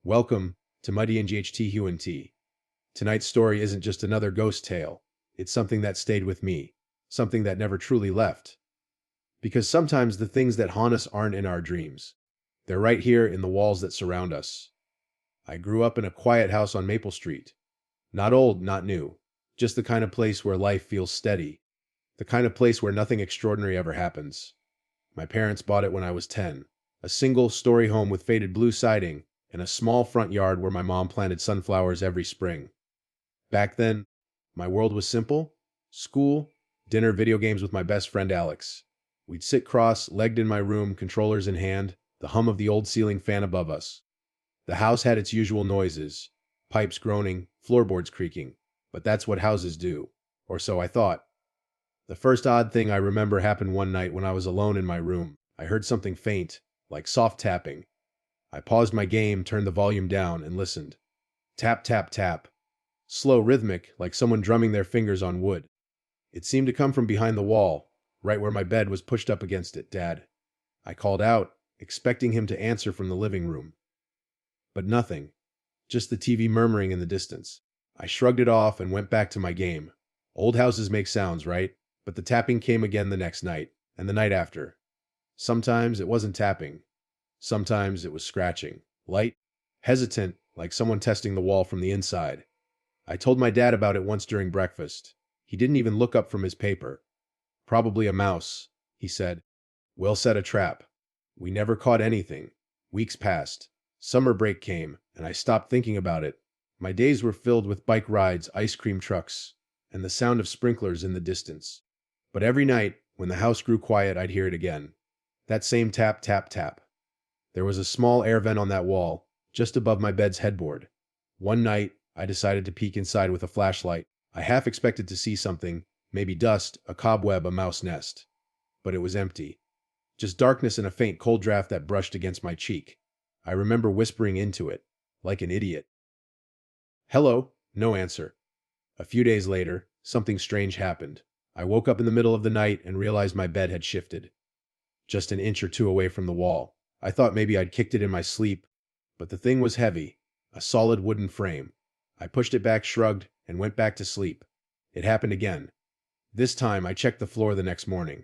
Welcome to Muddy and GHT Hue and T. Tonight's story isn't just another ghost tale. It's something that stayed with me, something that never truly left. Because sometimes the things that haunt us aren't in our dreams. They're right here in the walls that surround us. I grew up in a quiet house on Maple Street. Not old, not new. Just the kind of place where life feels steady. The kind of place where nothing extraordinary ever happens. My parents bought it when I was 10. A single-story home with faded blue siding and a small front yard where my mom planted sunflowers every spring. Back then, my world was simple: school, dinner, video games with my best friend Alex. We'd sit cross-legged in my room, controllers in hand, the hum of the old ceiling fan above us. The house had its usual noises: pipes groaning, floorboards creaking. But that's what houses do. Or so I thought. The first odd thing I remember happened one night when I was alone in my room. I heard something faint, like soft tapping. I paused my game, turned the volume down, and listened. Tap, tap, tap. Slow, rhythmic, like someone drumming their fingers on wood. It seemed to come from behind the wall, right where my bed was pushed up against it. Dad. I called out, expecting him to answer from the living room. But nothing. Just the TV murmuring in the distance. I shrugged it off and went back to my game. Old houses make sounds, right? But the tapping came again the next night, and the night after. Sometimes it wasn't tapping. Sometimes it was scratching. Light, hesitant, like someone testing the wall from the inside. I told my dad about it once during breakfast. He didn't even look up from his paper. Probably a mouse, he said. We'll set a trap. We never caught anything. Weeks passed. Summer break came, and I stopped thinking about it. My days were filled with bike rides, ice cream trucks, and the sound of sprinklers in the distance. But every night, when the house grew quiet, I'd hear it again. That same tap, tap, tap. There was a small air vent on that wall, just above my bed's headboard. One night, I decided to peek inside with a flashlight. I half expected to see something, maybe dust, a cobweb, a mouse nest. But it was empty. Just darkness and a faint cold draft that brushed against my cheek. I remember whispering into it, like an idiot. Hello? No answer. A few days later, something strange happened. I woke up in the middle of the night and realized my bed had shifted. Just an inch or two away from the wall. I thought maybe I'd kicked it in my sleep, but the thing was heavy, a solid wooden frame. I pushed it back, shrugged, and went back to sleep. It happened again. This time, I checked the floor the next morning.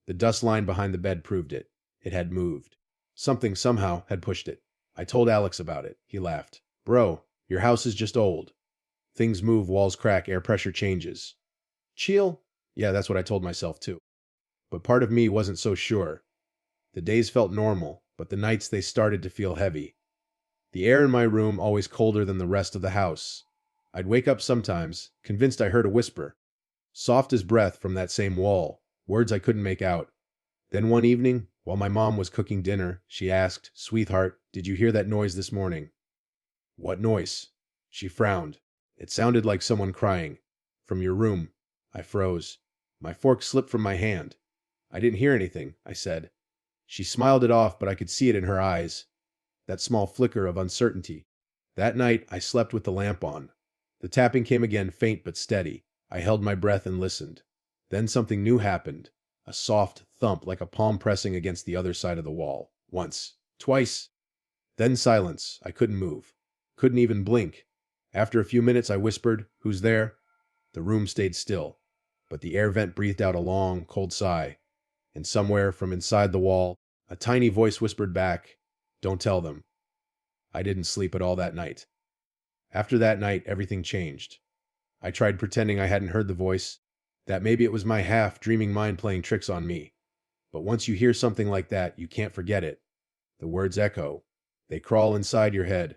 The dust line behind the bed proved it. It had moved. Something somehow had pushed it. I told Alex about it. He laughed. Bro, your house is just old. Things move, walls crack, air pressure changes. Chill? Yeah, that's what I told myself too. But part of me wasn't so sure. The days felt normal, but the nights they started to feel heavy. The air in my room always colder than the rest of the house. I'd wake up sometimes, convinced I heard a whisper. Soft as breath from that same wall, words I couldn't make out. Then one evening, while my mom was cooking dinner, she asked, Sweetheart, did you hear that noise this morning? What noise? She frowned. It sounded like someone crying. From your room. I froze. My fork slipped from my hand. I didn't hear anything, I said. She smiled it off, but I could see it in her eyes. That small flicker of uncertainty. That night, I slept with the lamp on. The tapping came again, faint but steady. I held my breath and listened. Then something new happened. A soft thump like a palm pressing against the other side of the wall. Once. Twice. Then silence. I couldn't move. Couldn't even blink. After a few minutes, I whispered, Who's there? The room stayed still. But the air vent breathed out a long, cold sigh. And somewhere from inside the wall, a tiny voice whispered back, Don't tell them. I didn't sleep at all that night. After that night, everything changed. I tried pretending I hadn't heard the voice, that maybe it was my half-dreaming mind playing tricks on me. But once you hear something like that, you can't forget it. The words echo. They crawl inside your head.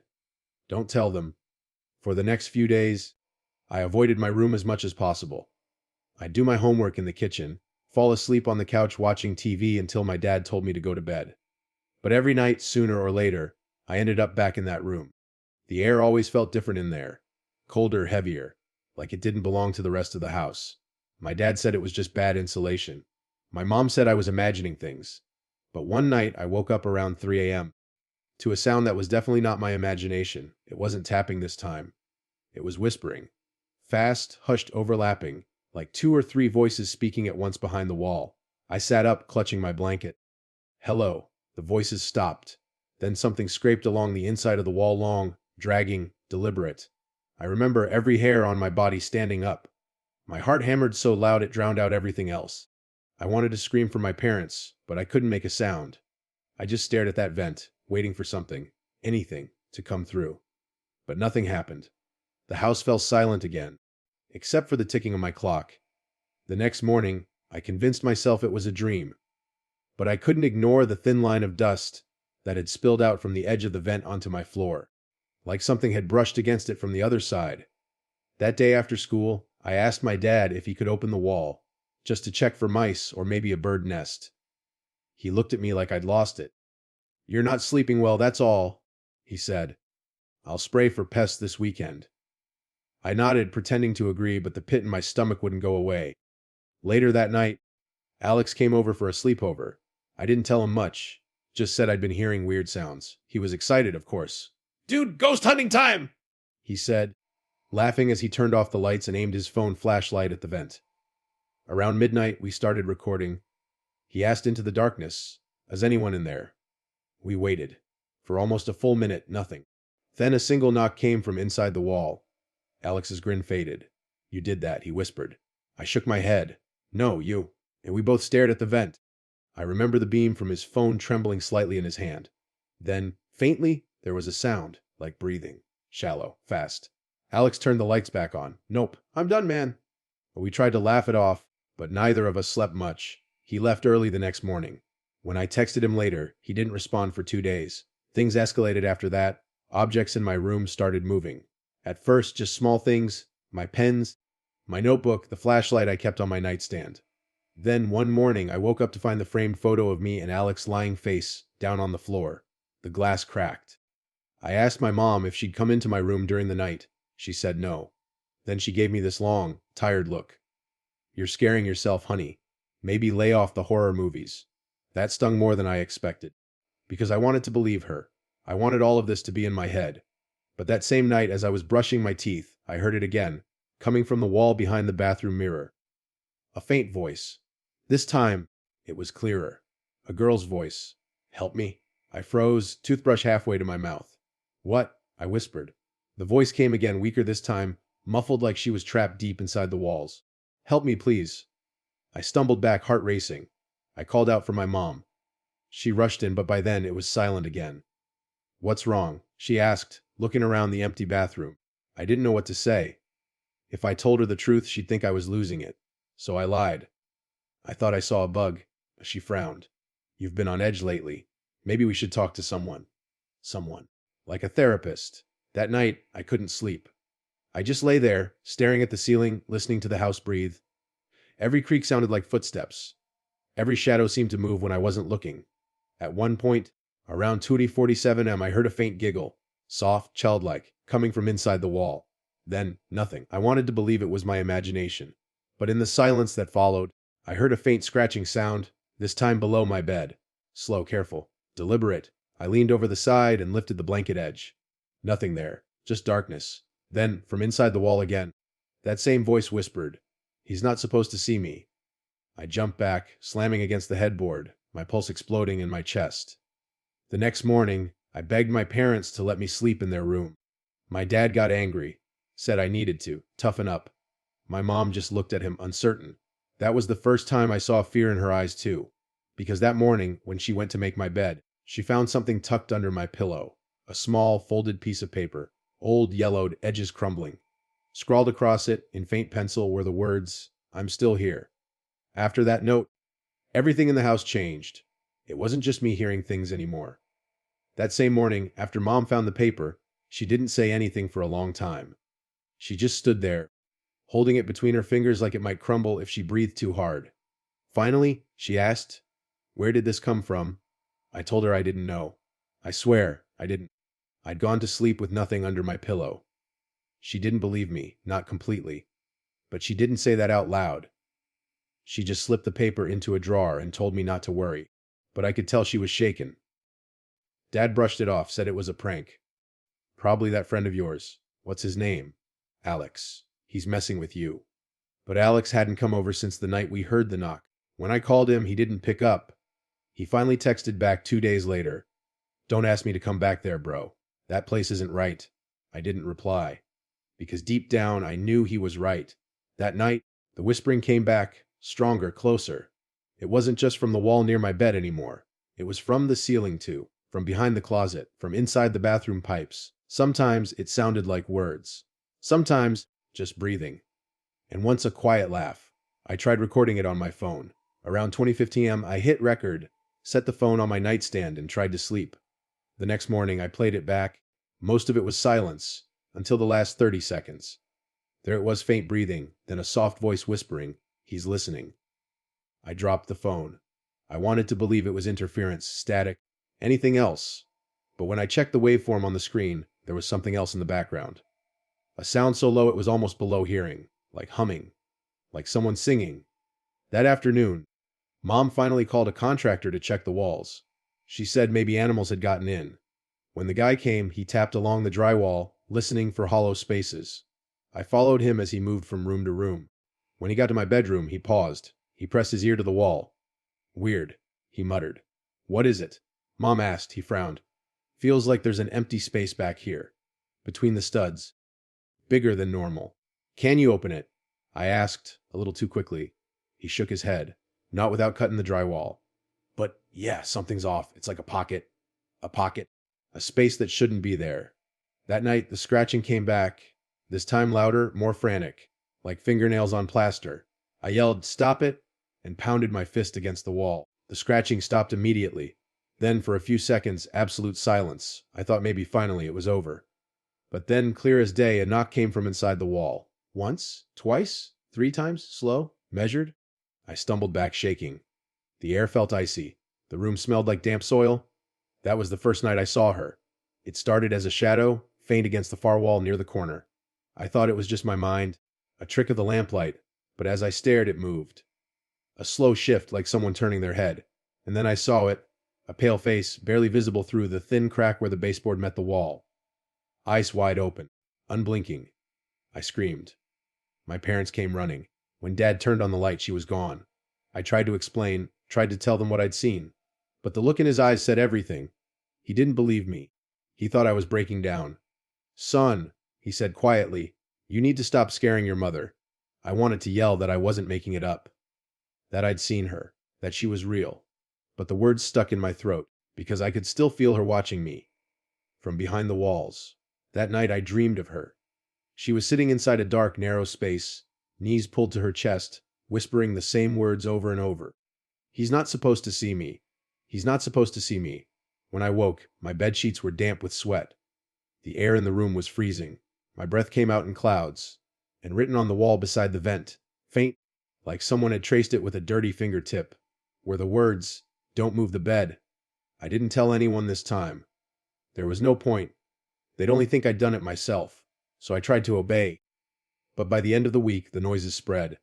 Don't tell them. For the next few days, I avoided my room as much as possible. I'd do my homework in the kitchen, fall asleep on the couch watching TV until my dad told me to go to bed. But every night, sooner or later, I ended up back in that room. The air always felt different in there. Colder, heavier, like it didn't belong to the rest of the house. My dad said it was just bad insulation. My mom said I was imagining things. But one night, I woke up around 3 a.m. to a sound that was definitely not my imagination. It wasn't tapping this time. It was whispering. Fast, hushed, overlapping, like 2 or 3 voices speaking at once behind the wall. I sat up, clutching my blanket. Hello. The voices stopped. Then something scraped along the inside of the wall, long, dragging, deliberate. I remember every hair on my body standing up. My heart hammered so loud it drowned out everything else. I wanted to scream for my parents, but I couldn't make a sound. I just stared at that vent, waiting for something, anything, to come through. But nothing happened. The house fell silent again, except for the ticking of my clock. The next morning, I convinced myself it was a dream, but I couldn't ignore the thin line of dust that had spilled out from the edge of the vent onto my floor, like something had brushed against it from the other side. That day after school, I asked my dad if he could open the wall, just to check for mice or maybe a bird nest. He looked at me like I'd lost it. "You're not sleeping well, that's all," he said. "I'll spray for pests this weekend." I nodded, pretending to agree, but the pit in my stomach wouldn't go away. Later that night, Alex came over for a sleepover. I didn't tell him much, just said I'd been hearing weird sounds. He was excited, of course. "Dude, ghost hunting time!" he said, laughing as he turned off the lights and aimed his phone flashlight at the vent. Around midnight, we started recording. He asked into the darkness, "Is anyone in there?" We waited. For almost a full minute, nothing. Then a single knock came from inside the wall. Alex's grin faded. "You did that," he whispered. I shook my head. "No, you." And we both stared at the vent. I remember the beam from his phone trembling slightly in his hand. Then, faintly, there was a sound, like breathing. Shallow, fast. Alex turned the lights back on. "Nope, I'm done, man." We tried to laugh it off, but neither of us slept much. He left early the next morning. When I texted him later, he didn't respond for 2 days. Things escalated after that. Objects in my room started moving. At first, just small things, my pens, my notebook, the flashlight I kept on my nightstand. Then, one morning, I woke up to find the framed photo of me and Alex lying face down on the floor. The glass cracked. I asked my mom if she'd come into my room during the night. She said no. Then she gave me this long, tired look. "You're scaring yourself, honey. Maybe lay off the horror movies." That stung more than I expected, because I wanted to believe her. I wanted all of this to be in my head. But that same night, as I was brushing my teeth, I heard it again, coming from the wall behind the bathroom mirror. A faint voice. This time, it was clearer. A girl's voice. "Help me." I froze, toothbrush halfway to my mouth. "What?" I whispered. The voice came again, weaker this time, muffled like she was trapped deep inside the walls. "Help me, please." I stumbled back, heart racing. I called out for my mom. She rushed in, but by then it was silent again. "What's wrong?" she asked, looking around the empty bathroom. I didn't know what to say. If I told her the truth, she'd think I was losing it. So I lied. "I thought I saw a bug." She frowned. "You've been on edge lately. Maybe we should talk to someone." Someone. Like a therapist. That night, I couldn't sleep. I just lay there, staring at the ceiling, listening to the house breathe. Every creak sounded like footsteps. Every shadow seemed to move when I wasn't looking. At one point, around 2:47 am, I heard a faint giggle, soft, childlike, coming from inside the wall. Then, nothing. I wanted to believe it was my imagination. But in the silence that followed, I heard a faint scratching sound, this time below my bed. Slow, careful, deliberate. I leaned over the side and lifted the blanket edge. Nothing there, just darkness. Then, from inside the wall again, that same voice whispered, "He's not supposed to see me." I jumped back, slamming against the headboard, my pulse exploding in my chest. The next morning, I begged my parents to let me sleep in their room. My dad got angry, said I needed to toughen up. My mom just looked at him, uncertain. That was the first time I saw fear in her eyes too, because that morning, when she went to make my bed, she found something tucked under my pillow, a small, folded piece of paper, old, yellowed, edges crumbling. Scrawled across it, in faint pencil, were the words, "I'm still here." After that note, everything in the house changed. It wasn't just me hearing things anymore. That same morning, after Mom found the paper, she didn't say anything for a long time. She just stood there, holding it between her fingers like it might crumble if she breathed too hard. Finally, she asked, "Where did this come from?" I told her I didn't know. I swear, I didn't. I'd gone to sleep with nothing under my pillow. She didn't believe me, not completely. But she didn't say that out loud. She just slipped the paper into a drawer and told me not to worry. But I could tell she was shaken. Dad brushed it off, said it was a prank. "Probably that friend of yours. What's his name?" "Alex. He's messing with you." But Alex hadn't come over since the night we heard the knock. When I called him, he didn't pick up. He finally texted back 2 days later. Don't ask me to come back there, bro. That place isn't right. I didn't reply, because deep down I knew he was right. That night, the whispering came back, stronger, closer. It wasn't just from the wall near my bed anymore. It was from the ceiling too, from behind the closet, from inside the bathroom pipes. Sometimes it sounded like words. Sometimes just breathing. And once a quiet laugh. I tried recording it on my phone. Around 20:50 a.m., I hit record, set the phone on my nightstand, and tried to sleep. The next morning, I played it back. Most of it was silence, until the last 30 seconds. There it was, faint breathing, then a soft voice whispering, "He's listening." I dropped the phone. I wanted to believe it was interference, static, anything else. But when I checked the waveform on the screen, there was something else in the background. A sound so low it was almost below hearing, like humming, like someone singing. That afternoon, Mom finally called a contractor to check the walls. She said maybe animals had gotten in. When the guy came, he tapped along the drywall, listening for hollow spaces. I followed him as he moved from room to room. When he got to my bedroom, he paused. He pressed his ear to the wall. "Weird," he muttered. "What is it?" Mom asked. He frowned. "Feels like there's an empty space back here, between the studs. Bigger than normal." "Can you open it?" I asked, a little too quickly. He shook his head. "Not without cutting the drywall." "But yeah, something's off. It's like a pocket. A pocket. A space that shouldn't be there." That night, the scratching came back, this time louder, more frantic, like fingernails on plaster. I yelled, "Stop it!" and pounded my fist against the wall. The scratching stopped immediately. Then, for a few seconds, absolute silence. I thought maybe finally it was over. But then, clear as day, a knock came from inside the wall. Once, twice, 3 times, slow, measured. I stumbled back, shaking. The air felt icy. The room smelled like damp soil. That was the first night I saw her. It started as a shadow, faint against the far wall near the corner. I thought it was just my mind, a trick of the lamplight, but as I stared, it moved. A slow shift, like someone turning their head. And then I saw it, a pale face, barely visible through the thin crack where the baseboard met the wall. Eyes wide open, unblinking. I screamed. My parents came running. When Dad turned on the light, she was gone. I tried to explain, tried to tell them what I'd seen. But the look in his eyes said everything. He didn't believe me. He thought I was breaking down. "Son," he said quietly, "you need to stop scaring your mother." I wanted to yell that I wasn't making it up, that I'd seen her, that she was real. But the words stuck in my throat, because I could still feel her watching me. From behind the walls. That night I dreamed of her. She was sitting inside a dark, narrow space, knees pulled to her chest, whispering the same words over and over. "He's not supposed to see me. He's not supposed to see me." When I woke, my bedsheets were damp with sweat. The air in the room was freezing. My breath came out in clouds. And written on the wall beside the vent, faint, like someone had traced it with a dirty fingertip, were the words, "Don't move the bed." I didn't tell anyone this time. There was no point. They'd only think I'd done it myself. So I tried to obey. But by the end of the week, the noises spread.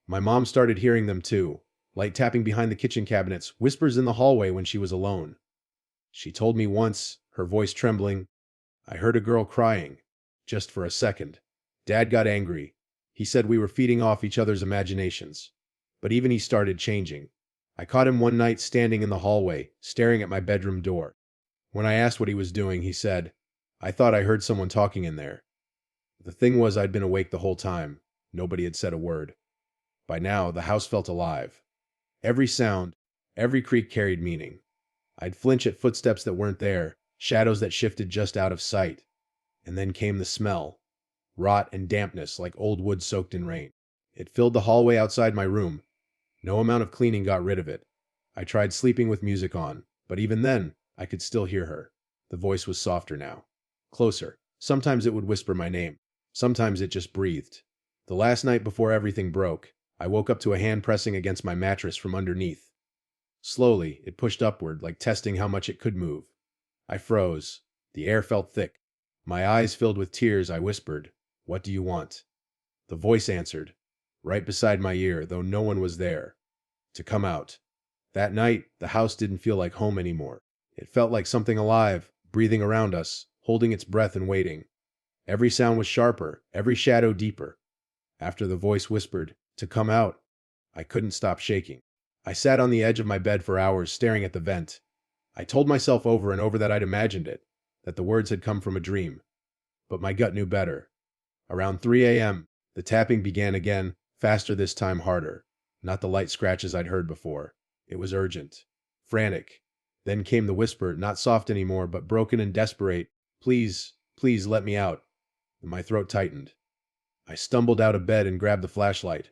My mom started hearing them too. Light tapping behind the kitchen cabinets, whispers in the hallway when she was alone. She told me once, her voice trembling, "I heard a girl crying, just for a second." Dad got angry. He said we were feeding off each other's imaginations. But even he started changing. I caught him one night standing in the hallway, staring at my bedroom door. When I asked what he was doing, he said, "I thought I heard someone talking in there." The thing was, I'd been awake the whole time. Nobody had said a word. By now, the house felt alive. Every sound, every creak carried meaning. I'd flinch at footsteps that weren't there, shadows that shifted just out of sight. And then came the smell. Rot and dampness like old wood soaked in rain. It filled the hallway outside my room. No amount of cleaning got rid of it. I tried sleeping with music on, but even then, I could still hear her. The voice was softer now. Closer. Sometimes it would whisper my name. Sometimes it just breathed. The last night before everything broke, I woke up to a hand pressing against my mattress from underneath. Slowly, it pushed upward, like testing how much it could move. I froze. The air felt thick. My eyes filled with tears, I whispered, "What do you want?" The voice answered, right beside my ear, though no one was there, to come out. That night, the house didn't feel like home anymore. It felt like something alive, breathing around us, holding its breath and waiting. Every sound was sharper, every shadow deeper. After the voice whispered, to come out, I couldn't stop shaking. I sat on the edge of my bed for hours, staring at the vent. I told myself over and over that I'd imagined it, that the words had come from a dream. But my gut knew better. Around 3 a.m., the tapping began again, faster this time, harder. Not the light scratches I'd heard before. It was urgent. Frantic. Then came the whisper, not soft anymore, but broken and desperate. Please, please let me out. And my throat tightened. I stumbled out of bed and grabbed the flashlight.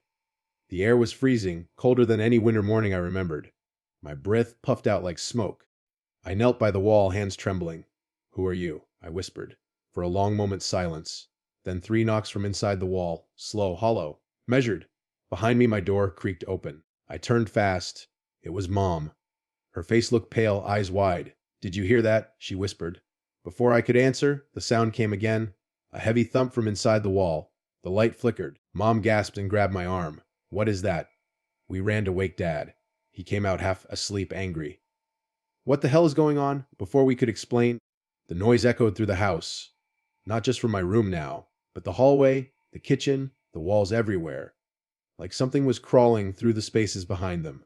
The air was freezing, colder than any winter morning I remembered. My breath puffed out like smoke. I knelt by the wall, hands trembling. "Who are you?" I whispered. For a long moment's silence. Then 3 knocks from inside the wall, slow, hollow, measured. Behind me, my door creaked open. I turned fast. It was Mom. Her face looked pale, eyes wide. "Did you hear that?" she whispered. Before I could answer, the sound came again. A heavy thump from inside the wall. The light flickered. Mom gasped and grabbed my arm. "What is that?" We ran to wake Dad. He came out half asleep, angry. "What the hell is going on?" Before we could explain, the noise echoed through the house. Not just from my room now, but the hallway, the kitchen, the walls everywhere. Like something was crawling through the spaces behind them.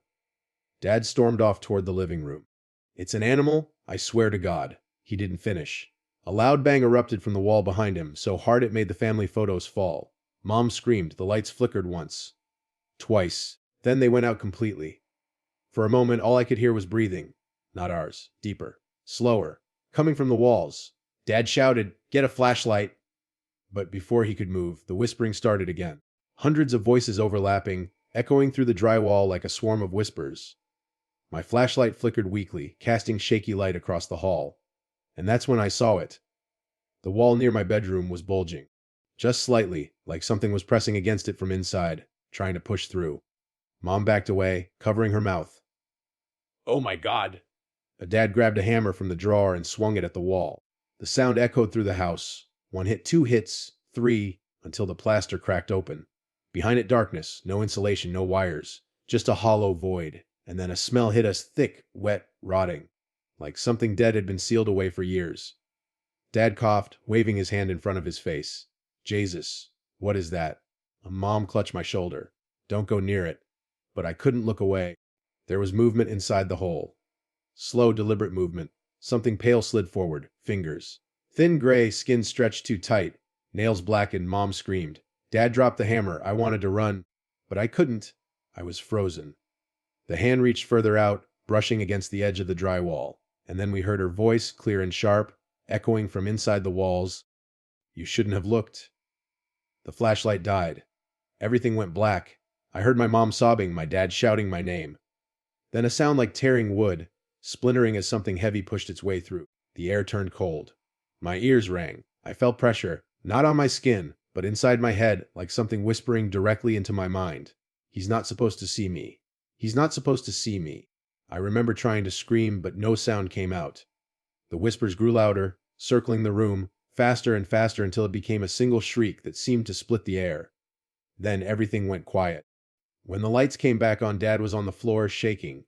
Dad stormed off toward the living room. "It's an animal, I swear to God." He didn't finish. A loud bang erupted from the wall behind him, so hard it made the family photos fall. Mom screamed. The lights flickered once. Twice. Then they went out completely. For a moment, all I could hear was breathing. Not ours. Deeper. Slower. Coming from the walls. Dad shouted, "Get a flashlight." But before he could move, the whispering started again. Hundreds of voices overlapping, echoing through the drywall like a swarm of whispers. My flashlight flickered weakly, casting shaky light across the hall. And that's when I saw it. The wall near my bedroom was bulging. Just slightly, like something was pressing against it from inside, trying to push through. Mom backed away, covering her mouth. "Oh my God." Dad grabbed a hammer from the drawer and swung it at the wall. The sound echoed through the house. 1 hit, 2 hits, 3, until the plaster cracked open. Behind it, darkness, no insulation, no wires, just a hollow void. And then a smell hit us, thick, wet, rotting, like something dead had been sealed away for years. Dad coughed, waving his hand in front of his face. "Jesus, what is that?" Mom clutched my shoulder. "Don't go near it." But I couldn't look away. There was movement inside the hole. Slow, deliberate movement. Something pale slid forward. Fingers. Thin gray, skin stretched too tight. Nails blackened. Mom screamed. Dad dropped the hammer. I wanted to run, but I couldn't. I was frozen. The hand reached further out, brushing against the edge of the drywall. And then we heard her voice, clear and sharp, echoing from inside the walls. "You shouldn't have looked." The flashlight died. Everything went black. I heard my mom sobbing, my dad shouting my name. Then a sound like tearing wood, splintering as something heavy pushed its way through. The air turned cold. My ears rang. I felt pressure, not on my skin, but inside my head, like something whispering directly into my mind. "He's not supposed to see me. He's not supposed to see me." I remember trying to scream, but no sound came out. The whispers grew louder, circling the room, faster and faster until it became a single shriek that seemed to split the air. Then everything went quiet. When the lights came back on, Dad was on the floor, shaking.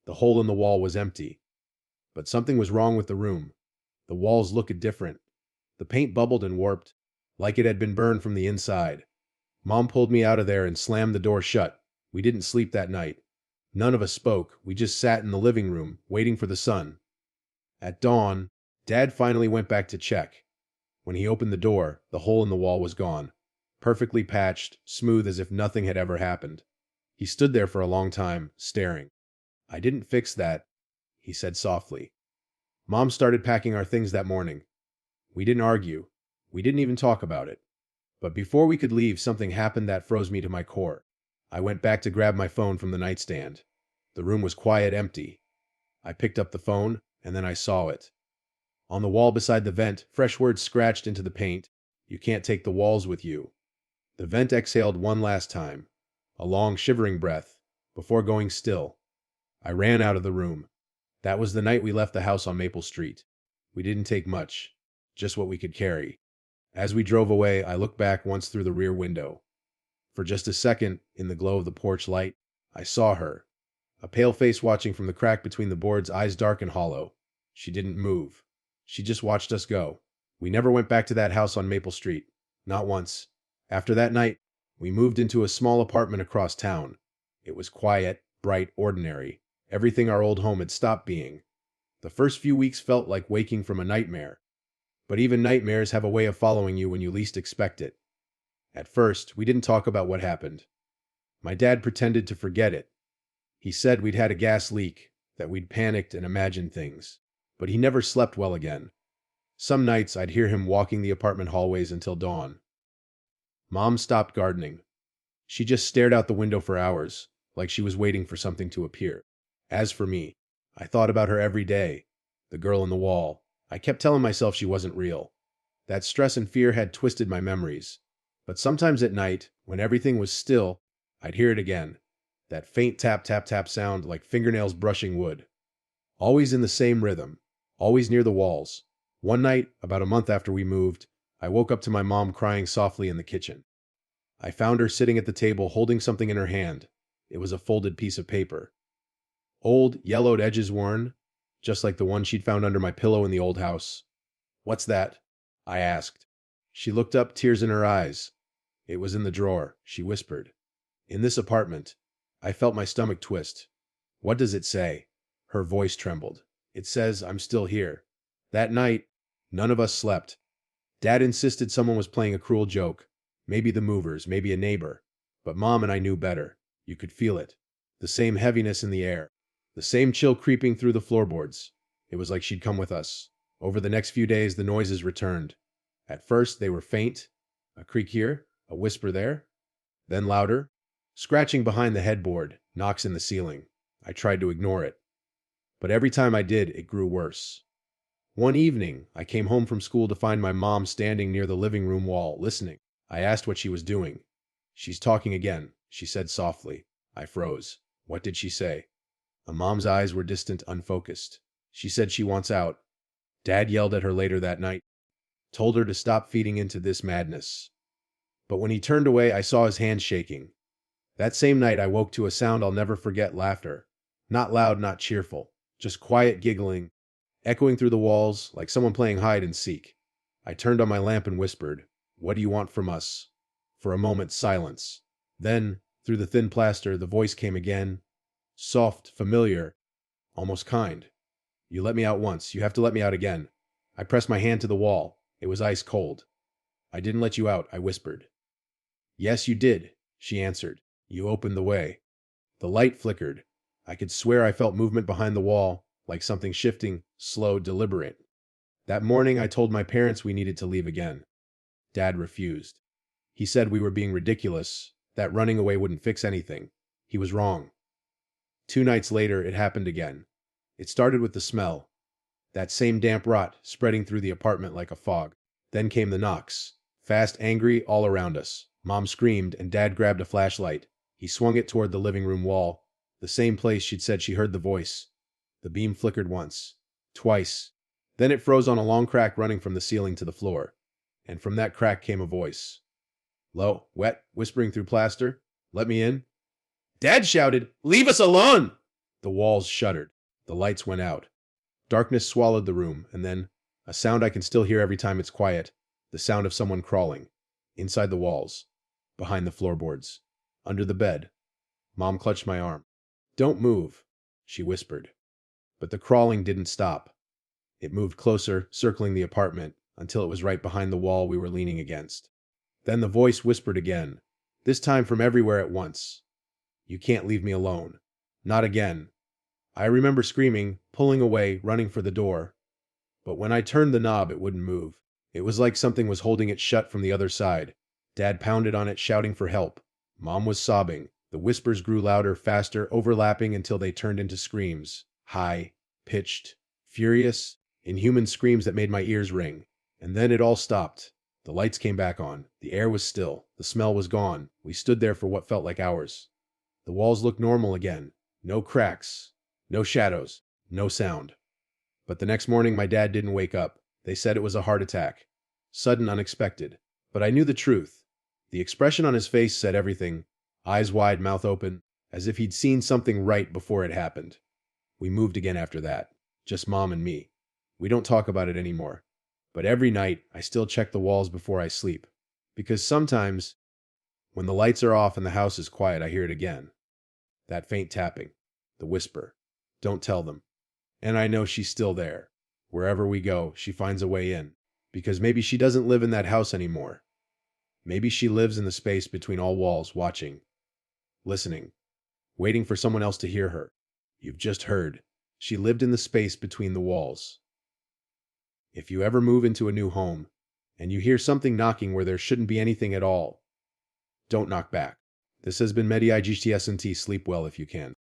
The hole in the wall was empty. But something was wrong with the room. The walls looked different. The paint bubbled and warped, like it had been burned from the inside. Mom pulled me out of there and slammed the door shut. We didn't sleep that night. None of us spoke. We just sat in the living room, waiting for the sun. At dawn, Dad finally went back to check. When he opened the door, the hole in the wall was gone. Perfectly patched, smooth as if nothing had ever happened. He stood there for a long time, staring. "I didn't fix that," he said softly. Mom started packing our things that morning. We didn't argue. We didn't even talk about it. But before we could leave, something happened that froze me to my core. I went back to grab my phone from the nightstand. The room was quiet, empty. I picked up the phone, and then I saw it. On the wall beside the vent, fresh words scratched into the paint. "You can't take the walls with you." The vent exhaled one last time. A long, shivering breath, before going still. I ran out of the room. That was the night we left the house on Maple Street. We didn't take much, just what we could carry. As we drove away, I looked back once through the rear window. For just a second, in the glow of the porch light, I saw her. A pale face watching from the crack between the boards, eyes dark and hollow. She didn't move. She just watched us go. We never went back to that house on Maple Street. Not once. After that night, we moved into a small apartment across town. It was quiet, bright, ordinary. Everything our old home had stopped being. The first few weeks felt like waking from a nightmare, but even nightmares have a way of following you when you least expect it. At first, we didn't talk about what happened. My dad pretended to forget it. He said we'd had a gas leak, that we'd panicked and imagined things, but he never slept well again. Some nights I'd hear him walking the apartment hallways until dawn. Mom stopped gardening. She just stared out the window for hours, like she was waiting for something to appear. As for me, I thought about her every day, the girl in the wall. I kept telling myself she wasn't real. That stress and fear had twisted my memories. But sometimes at night, when everything was still, I'd hear it again. That faint tap tap tap sound like fingernails brushing wood. Always in the same rhythm, always near the walls. One night, about a month after we moved, I woke up to my mom crying softly in the kitchen. I found her sitting at the table holding something in her hand. It was a folded piece of paper. Old, yellowed edges worn, just like the one she'd found under my pillow in the old house. "What's that?" I asked. She looked up, tears in her eyes. "It was in the drawer," she whispered. "In this apartment." I felt my stomach twist. "What does it say?" Her voice trembled. "It says I'm still here." That night, none of us slept. Dad insisted someone was playing a cruel joke. Maybe the movers, maybe a neighbor. But Mom and I knew better. You could feel it. The same heaviness in the air. The same chill creeping through the floorboards. It was like she'd come with us. Over the next few days, the noises returned. At first, they were faint. A creak here, a whisper there. Then louder. Scratching behind the headboard, knocks in the ceiling. I tried to ignore it. But every time I did, it grew worse. One evening, I came home from school to find my mom standing near the living room wall, listening. I asked what she was doing. "She's talking again," she said softly. I froze. What did she say? Mom's eyes were distant, unfocused. She said she wants out. Dad yelled at her later that night. Told her to stop feeding into this madness. But when he turned away, I saw his hands shaking. That same night, I woke to a sound I'll never forget: laughter. Not loud, not cheerful. Just quiet giggling, echoing through the walls like someone playing hide and seek. I turned on my lamp and whispered, "What do you want from us?" For a moment, silence. Then, through the thin plaster, the voice came again. Soft, familiar, almost kind. "You let me out once. You have to let me out again." I pressed my hand to the wall. It was ice cold. "I didn't let you out," I whispered. "Yes, you did," she answered. "You opened the way." The light flickered. I could swear I felt movement behind the wall, like something shifting, slow, deliberate. That morning, I told my parents we needed to leave again. Dad refused. He said we were being ridiculous, that running away wouldn't fix anything. He was wrong. 2 nights later, it happened again. It started with the smell. That same damp rot spreading through the apartment like a fog. Then came the knocks. Fast, angry, all around us. Mom screamed, and Dad grabbed a flashlight. He swung it toward the living room wall, the same place she'd said she heard the voice. The beam flickered once, twice. Then it froze on a long crack running from the ceiling to the floor. And from that crack came a voice. Low, wet, whispering through plaster. "Let me in." Dad shouted, "Leave us alone!" The walls shuddered. The lights went out. Darkness swallowed the room, and then, a sound I can still hear every time it's quiet, the sound of someone crawling. Inside the walls. Behind the floorboards. Under the bed. Mom clutched my arm. "Don't move," she whispered. But the crawling didn't stop. It moved closer, circling the apartment, until it was right behind the wall we were leaning against. Then the voice whispered again, this time from everywhere at once. "You can't leave me alone. Not again." I remember screaming, pulling away, running for the door. But when I turned the knob, it wouldn't move. It was like something was holding it shut from the other side. Dad pounded on it, shouting for help. Mom was sobbing. The whispers grew louder, faster, overlapping until they turned into screams. High, pitched, furious, inhuman screams that made my ears ring. And then it all stopped. The lights came back on. The air was still. The smell was gone. We stood there for what felt like hours. The walls looked normal again. No cracks. No shadows. No sound. But the next morning, my dad didn't wake up. They said it was a heart attack. Sudden, unexpected. But I knew the truth. The expression on his face said everything. Eyes wide, mouth open, as if he'd seen something right before it happened. We moved again after that. Just Mom and me. We don't talk about it anymore. But every night, I still check the walls before I sleep. Because sometimes, when the lights are off and the house is quiet, I hear it again. That faint tapping. The whisper. "Don't tell them." And I know she's still there. Wherever we go, she finds a way in. Because maybe she doesn't live in that house anymore. Maybe she lives in the space between all walls, watching, listening, waiting for someone else to hear her. You've just heard. She lived in the space between the walls. If you ever move into a new home, and you hear something knocking where there shouldn't be anything at all, don't knock back. This has been MediIGTSNT. Sleep well if you can.